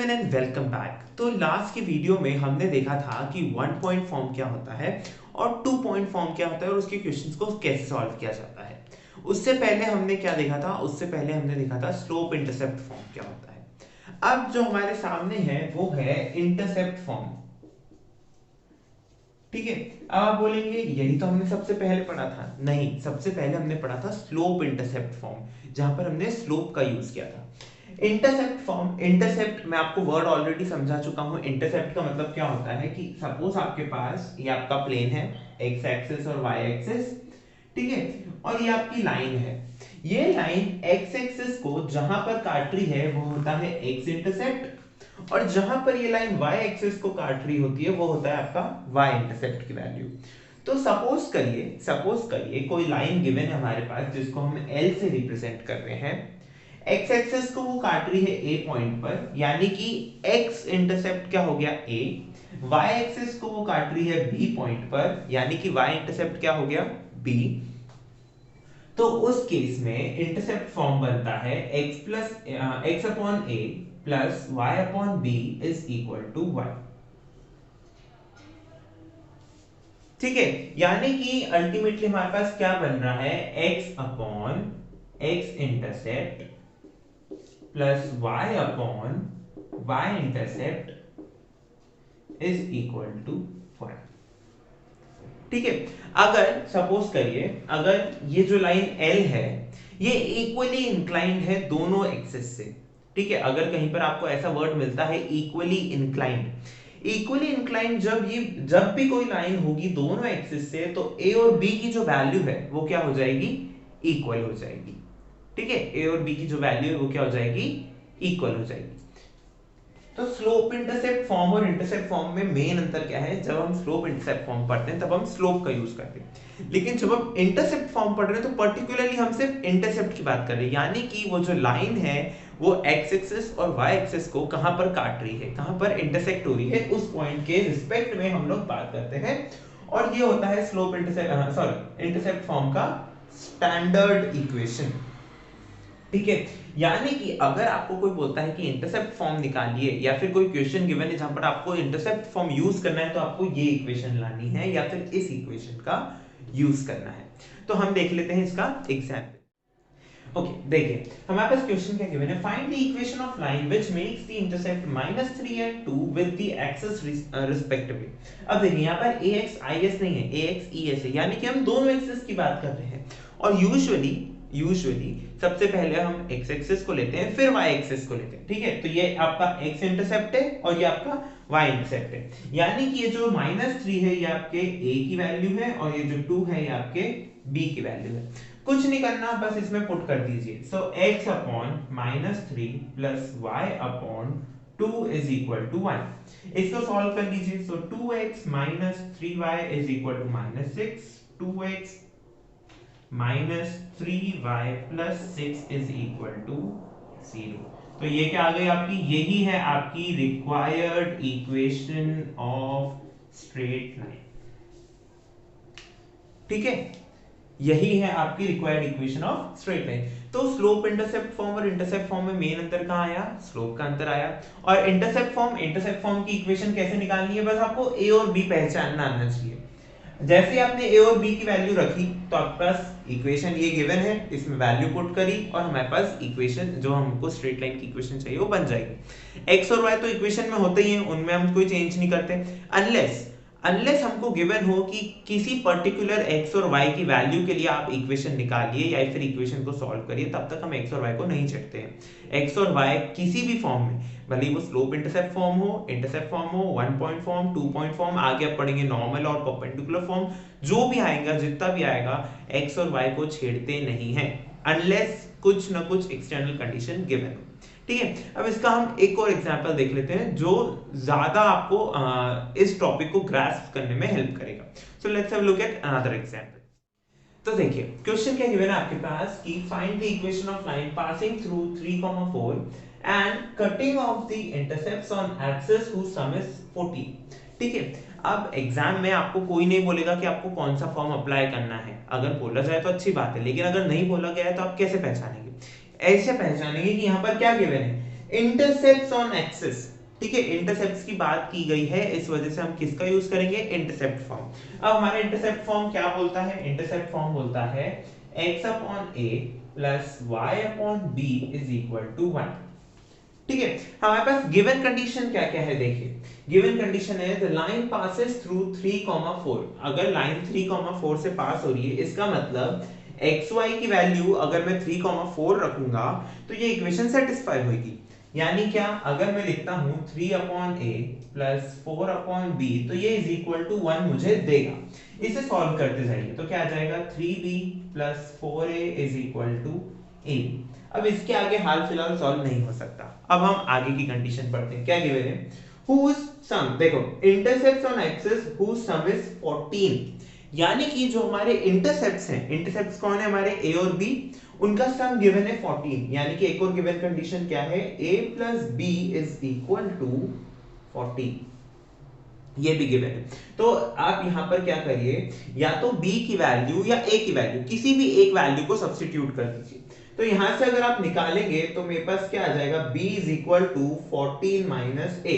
Everyone and welcome back. तो last की video में हमने देखा था कि 1 पॉइंट फॉर्म क्या होता है और 2 पॉइंट फॉर्म क्या होता है और उसके क्वेश्चंस को कैसे सॉल्व किया जाता है। उससे पहले हमने क्या देखा था? उससे पहले हमने देखा था स्लोप इंटरसेप्ट फॉर्म क्या होता है। अब जो हमारे सामने है वो है इंटरसेप्ट फॉर्म। ठीक है, अब आप बोलेंगे यही तो हमने सबसे पहले पढ़ा था। नहीं, सबसे पहले हमने पढ़ा था स्लोप इंटरसेप्ट फॉर्म, जहां पर हमने स्लोप का यूज किया था। इंटरसेप्ट फॉर्म, इंटरसेप्ट मैं आपको वर्ड ऑलरेडी समझा चुका हूं। इंटरसेप्ट का मतलब क्या होता है कि सपोज आपके पास ये आपका प्लेन है, एक्स एक्सिस और वाई एक्सिस, ठीक है, और ये आपकी लाइन है। ये लाइन एक्स एक्सिस को जहां पर काट रही है वो होता है एक्स इंटरसेप्ट, और जहां पर ये लाइन y एक्सिस को काट रही होती है वो होता है आपका y इंटरसेप्ट की वैल्यू। तो सपोज करिए कोई लाइन गिवन है हमारे पास जिसको हम L से रिप्रेजेंट कर रहे हैं। x एक्सिस को वो काट रही है a पॉइंट पर, यानी कि x इंटरसेप्ट क्या हो गया a। y एक्सिस को वो काट रही है b पॉइंट पर, यानी कि y इंटरसेप्ट क्या हो गया b। तो उस केस में इंटरसेप्ट फॉर्म बनता है x upon a plus y upon b is equal to y। ठीक है, यानी कि अल्टीमेटली हमारे पास क्या बन रहा है, x upon x intercept plus y upon y intercept is equal to y। ठीक है, अगर सपोज करिए अगर ये जो लाइन L है ये इक्वली इंक्लाइंड है दोनों एक्सिस से। ठीक है, अगर कहीं पर आपको ऐसा वर्ड मिलता है इक्वली इंक्लाइंड, इक्वली इंक्लाइंड जब भी कोई लाइन होगी दोनों एक्सिस से, तो a और b की जो वैल्यू है वो क्या हो जाएगी, इक्वल हो जाएगी। ठीक है, a और b की जो वैल्यू है वो क्या हो जाएगी, इक्वल हो जाएगी। तो स्लोप इंटरसेप्ट फॉर्म और इंटरसेप्ट फॉर्म में मेन अंतर क्या है? जब हम स्लोप इंटरसेप्ट फॉर्म पढ़ते हैं तब हम स्लोप का यूज करते हैं, लेकिन जब हम इंटरसेप्ट फॉर्म पढ़ रहे हैं तो पर्टिकुलरली हम सिर्फ इंटरसेप्ट की बात कर रहे हैं, यानी कि वो जो लाइन है वो एक्स एक्सिस और वाई एक्सिस को कहां पर काट रही है, कहां पर इंटरसेक्ट हो रही है, उस पॉइंट के रिस्पेक्ट में हम लोग बात करते हैं। और ये होता है स्लोप इंटरसेप्ट फॉर्म का स्टैंडर्ड इक्वेशन। ठीक है, यानी कि अगर आपको कोई बोलता है कि इंटरसेप्ट फॉर्म निकालिए, या फिर कोई क्वेश्चन गिवन है जहां पर आपको इंटरसेप्ट फॉर्म यूज करना है, तो आपको ये इक्वेशन लानी है या फिर इस इक्वेशन का यूज करना है। तो हम देख लेते हैं इसका एग्जांपल। ओके, देखिए हमारे पास क्वेश्चन क्या गिवन है, find the equation of line which makes the intercept -3 and 2 with the axis respectively. अब देखिए यहां पर ax is नहीं है, ax es है, यानी कि हम दोनों एक्सिस की बात कर रहे हैं। और यूजुअली सबसे पहले हम x एक्सिस को लेते हैं फिर y एक्सिस को लेते हैं। ठीक है, तो ये आपका x इंटरसेप्ट है और ये आपका y इंटरसेप्ट है, यानी कि ये जो -3 है ये आपके a की वैल्यू है और ये जो 2 है ये आपके b की वैल्यू है। कुछ नहीं करना, बस इसमें पुट कर दीजिए। So x upon -3 plus y upon 2 is equal to 1। इसको सॉल्व कर लीजिए। So 2x minus 3y is equal to -6, 2x minus 3y plus 6 is equal to 0। तो ये क्या आ गई आपकी, यही है आपकी required equation of straight line. ठीक है, यही है आपकी required equation of straight line. तो स्लोप इंटरसेप्ट फॉर्म और इंटरसेप्ट फॉर्म में मेन अंतर कहां आया, स्लोप का अंतर आया। और इंटरसेप्ट फॉर्म की इक्वेशन कैसे निकालनी है, बस आपको a और b पहचानना आना चाहिए। जैसे आपने a और b की वैल्यू रखी तो आपके पास इक्वेशन ये गिवन है, इसमें वैल्यू पुट करी और हमारे पास इक्वेशन जो हमको स्ट्रेट लाइन की इक्वेशन चाहिए वो बन जाएगी। x और y तो इक्वेशन में होते ही हैं, उनमें हम कोई चेंज नहीं करते, अनलेस हमको गिवन हो कि किसी पर्टिकुलर x और y की वैल्यू के लिए आप इक्वेशन निकालिए या फिर इक्वेशन को सॉल्व करिए, तब तक हम x और y को नहीं चढ़ते हैं। x और y किसी भी फॉर्म में, भले वो स्लोप इंटरसेप्ट फॉर्म हो 1 पॉइंट फॉर्म, 2 पॉइंट फॉर्म, आगे आप पढ़ेंगे नॉर्मल और परपेंडिकुलर फॉर्म, जो भी आएगा जितना भी आएगा x और y को छेड़ते नहीं है अनलेस कुछ ना कुछ एक्सटर्नल कंडीशन गिवन हो। ठीक है, अब इसका हम एक और एग्जांपल देख लेते हैं जो ज्यादा आपको इस टॉपिक को ग्रास्प करने में हेल्प करेगा। So let's have look at another example. तो देखिए क्वेश्चन क्या गिवन है आपके पास कि find the equation of line passing through 3,4 and cutting off the intercepts on axis whose sum is 40। ठीक है, अब एग्जाम में आपको कोई नहीं बोलेगा कि आपको कौन सा फॉर्म अप्लाई करना है। अगर बोला जाए तो अच्छी बात है, लेकिन अगर नहीं बोला गया है तो आप कैसे पहचानेंगे? ऐसे पहचानेंगे कि यहाँ पर क्या गिवन है, इंटरसेप्ट्स ऑन एक्सिस। ठीक है, इंटरसेप्ट्स की बात की गई है, इस वजह से हम किसका यूज करेंगे, इंटरसेप्ट फॉर्म। अब हमारा इंटरसेप्ट फॉर्म क्या बोलता है, इंटरसेप्ट फॉर्म बोलता है x upon a plus y upon b is equal to 1। ठीक है, हमारे पास गिवन कंडीशन क्या क्या है, देखिए गिवन कंडीशन है द लाइन पासेस थ्रू 3,4। अगर लाइन 3,4 से पास हो रही है, इसका मतलब xy की वैल्यू अगर मैं 3,4 रखूंगा तो ये इक्वेशन सेटिस्फाई होगी। यानी क्या, अगर मैं लिखता हूं 3 upon a plus 4 upon b तो ये इज इक्वल टू 1 मुझे देगा। इसे सॉल्व करते जाइए तो क्या आ जाएगा, 3b plus 4a is equal to a। अब इसके आगे हाल फिलहाल सॉल्व नहीं हो सकता। अब हम आगे की कंडीशन पढ़ते हैं, क्या गिवन है, whose sum, देखो intercepts on axis whose sum is 14। यानी कि जो हमारे इंटरसेप्ट्स हैं, इंटरसेप्ट्स कौन है हमारे a और b, उनका सम गिवन है 14। यानी कि एक और गिवन कंडीशन क्या है, a plus b is equal to 14, ये भी गिवन है। तो आप यहां पर क्या करिए, या तो b की वैल्यू या a की वैल्यू, किसी भी एक वैल्यू को सब्स्टिट्यूट कर दीजिए। तो यहां से अगर आप निकालेंगे तो मेरे पास क्या आ जाएगा, b is equal to 14 minus a।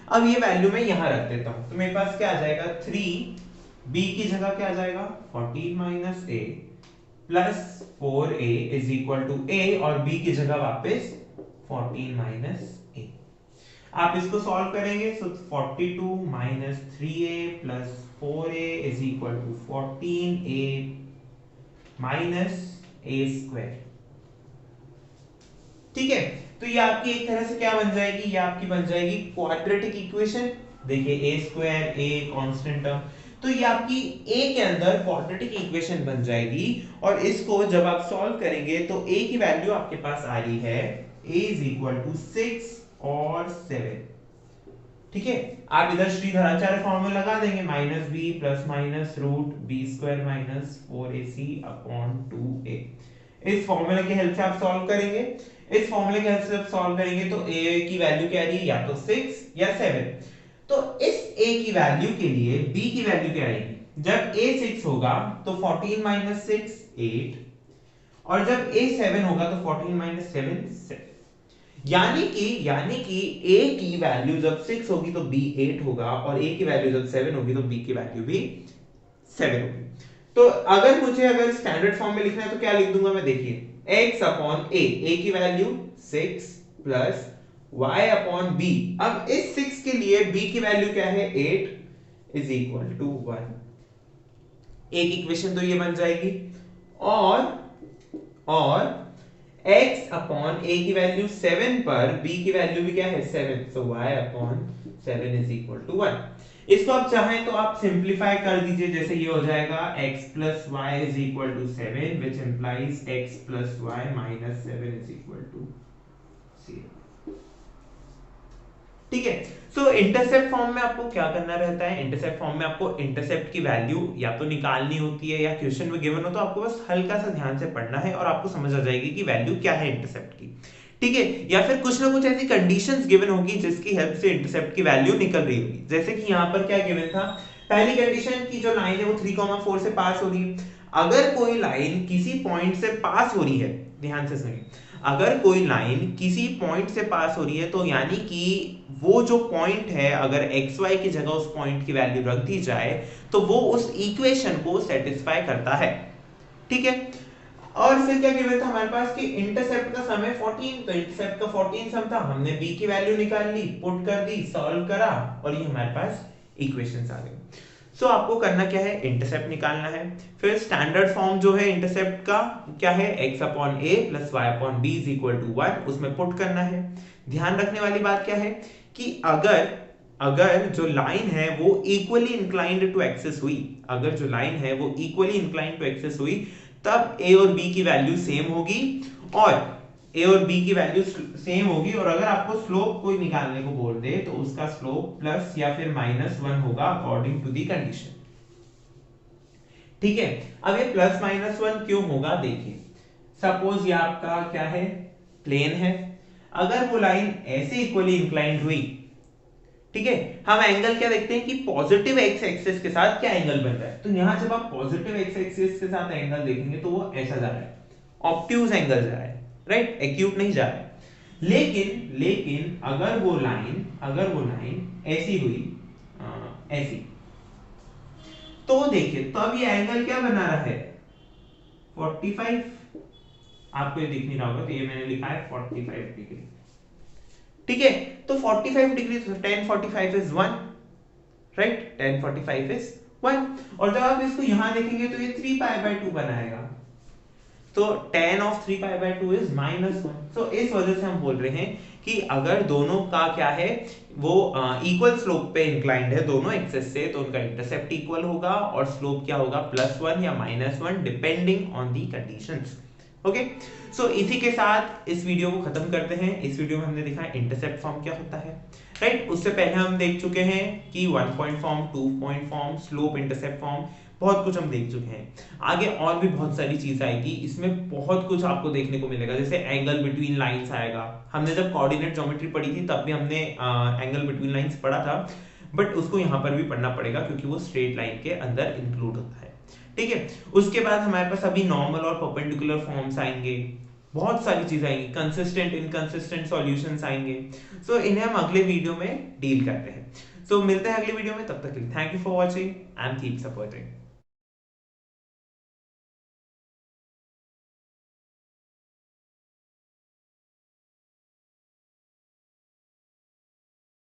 अब ये वैल्यू मैं यहां रख देता हूं तो मेरे पास क्या आ जाएगा, 3 b की जगह क्या आ जाएगा 14 minus a plus 4a is equal to a, और b की जगह वापस 14 माइनस a। आप इसको सॉल्व करेंगे तो 42 minus 3a plus 4a is equal to 14a minus a square. ठीक है, तो ये आपकी एक तरह से क्या बन जाएगी, ये आपकी बन जाएगी क्वाड्रेटिक इक्वेशन। देखिए a square, a constant term, तो ये आपकी a के अंदर क्वाड्रेटिक इक्वेशन बन जाएगी। और इसको जब आप सॉल्व करेंगे तो a की वैल्यू आपके पास आ रही है a इज इक्वल टू 6 और 7। ठीक है, आप इधर श्रीधराचार्य फॉर्मूला लगा देंगे, minus b plus minus root b square minus 4ac upon 2a। इस फॉर्मूला की हेल्प से आप सॉल्व करेंगे। इस फॉर्मूले की हेल्प से आप सॉल्व करेंगे तो a की वैल्यू क्या आ रही है, या तो 6 या 7। तो इस a की वैल्यू के लिए b की वैल्यू क्या आएगी, जब a 6 होगा तो 14 माइनस 6 8, और जब a 7 होगा तो 14 माइनस 7 7। यानी कि a की वैल्यू जब 6 होगी तो b 8 होगा, और a की वैल्यू जब 7 होगी तो b की वैल्यू भी 7 होगी। तो अगर स्टैंडर्ड फॉर्म में लिखना है तो क्या लिख दूंगा मैं, देखिए x अपॉन a की value 6 plus y upon b। अब इस 6 के लिए b की वैल्यू क्या है, 8 इज इक्वल टू 1। एक इक्वेशन तो ये बन जाएगी, और x अपॉन a की वैल्यू 7 पर b की वैल्यू भी क्या है 7, so y upon 7 is equal to 1। इसको आप चाहें तो आप सिंप्लीफाई कर दीजिए, जैसे ये हो जाएगा x plus y is equal to 7 which implies x plus y minus 7 is equal to 0। ठीक है, सो इंटरसेप्ट फॉर्म में आपको क्या करना रहता है, इंटरसेप्ट फॉर्म में आपको इंटरसेप्ट की वैल्यू या तो निकालनी होती है, या क्वेश्चन में गिवन हो तो आपको बस हल्का सा ध्यान से पढ़ना है और आपको समझ आ जाएगी कि वैल्यू क्या है इंटरसेप्ट की। ठीक है, या फिर कुछ ना कुछ ऐसी कंडीशंस गिवन होगी जिसकी हेल्प से इंटरसेप्ट की वैल्यू निकल रही होगी। जैसे कि यहाँ पर क्या गिवन था, पहली कंडीशन की जो लाइन है वो 3,4 से पास हो रही है। अगर कोई लाइन किसी पॉइंट से पास हो रही है, ध्यान से सुनिए, अगर कोई लाइन किसी पॉइंट से पास हो रही है तो यानी कि वो जो पॉइंट है, अगर xy की जगह उस पॉइंट की वैल्यू रख दी जाए तो वो उस इक्वेशन को सेटिस्फाई करता है। ठीक है, और फिर क्या गिवन था हमारे पास कि इंटरसेप्ट का सम है 14, तो इंटरसेप्ट का 14 सम था, हमने b की वैल्यू निकाल ली, पुट कर दी, सॉल्व करा, और ये हमारे पास इक्वेशंस आ गए। सो आपको करना क्या है, इंटरसेप्ट निकालना है। फिर स्टैंडर्ड फॉर्म जो है इंटरसेप्ट का क्या है, x upon a plus y upon b is equal to 1, उसमें पुट करना है। ध्यान रखने वाली बात क्या है कि अगर जो लाइन है वो इक्वली इंक्लाइंड टू एक्सिस हुई, अगर जो लाइन है वो इक्वली इंक्लाइंड टू एक्सिस हुई, तब a और b की वैल्यू सेम होगी, और a और b की वैल्यू सेम होगी, और अगर आपको स्लोप कोई निकालने को बोल दे तो उसका स्लोप प्लस या फिर माइनस 1 होगा अकॉर्डिंग टू दी कंडीशन। ठीक है, अब ये प्लस माइनस 1 क्यों होगा, देखिए सपोज ये आपका क्या है, प्लेन है। अगर वो लाइन ऐसे इक्वली इंक्लाइंड हुई, ठीक है, हम एंगल क्या देखते हैं कि पॉजिटिव एक्स एक्सिस के साथ क्या एंगल बन रहा है। तो यहां जब आप पॉजिटिव एक्स एक्सिस के साथ एंगल देखेंगे तो वो ऐसा जा रहा है, ऑब्ट्यूज एंगल जा रहा है, राइट, एक्यूट नहीं जा रहा है। लेकिन लेकिन अगर वो लाइन ऐसी हुई, ऐसी, तो देखिए तो अब ये एंगल क्या बना रहा है, 45। आपको ये दिख नहीं रहा होगा, तो ये मैंने लिखा है 45 डिग्री। ठीक है, तो 45 degree, tan 45 is 1, right, tan 45 is 1। और जब आप इसको यहां देखेंगे तो ये 3π/2 बनाएगा, तो tan of 3π/2 इज -1। तो इस वजह से हम बोल रहे हैं कि अगर दोनों का क्या है, वो इक्वल स्लोप पे इंक्लाइंड है दोनों एक्सेस से, तो उनका इंटरसेप्ट इक्वल होगा और स्लोप क्या होगा, +1 या -1 depending on the conditions. Okay, so इसी के साथ इस वीडियो को खत्म करते हैं। इस वीडियो में हमने देखा इंटरसेप्ट फॉर्म क्या होता है, राइट। उससे पहले हम देख चुके हैं कि 1 point form, 2 point form, slope intercept form, बहुत कुछ हम देख चुके हैं। आगे और भी बहुत सारी चीज आएगी, इसमें बहुत कुछ आपको देखने को मिलेगा, जैसे एंगल बिटवीन लाइंस आएगा। हमने जब कोऑर्डिनेट ज्योमेट्री पढ़ी थी तब भी हमने एंगल बिटवीन लाइंस पढ़ा था, बट उसको यहाँ पर भी पढ़ना पड़ेगा क्योंकि वो स्ट्रेट लाइन के अंदर इंक्लूड होता है। ठीक है, उसके बाद हमारे पास अभी नॉर्मल और परपेंडिकुलर फॉर्म्स आएंगे, बहुत सारी चीजें आएंगी, कंसिस्टेंट इनकंसिस्टेंट सॉल्यूशंस आएंगे। सो इन्हें हम अगले वीडियो में डील करते हैं। सो मिलते हैं अगले वीडियो में, तब तक के लिए thank you for watching and keep supporting.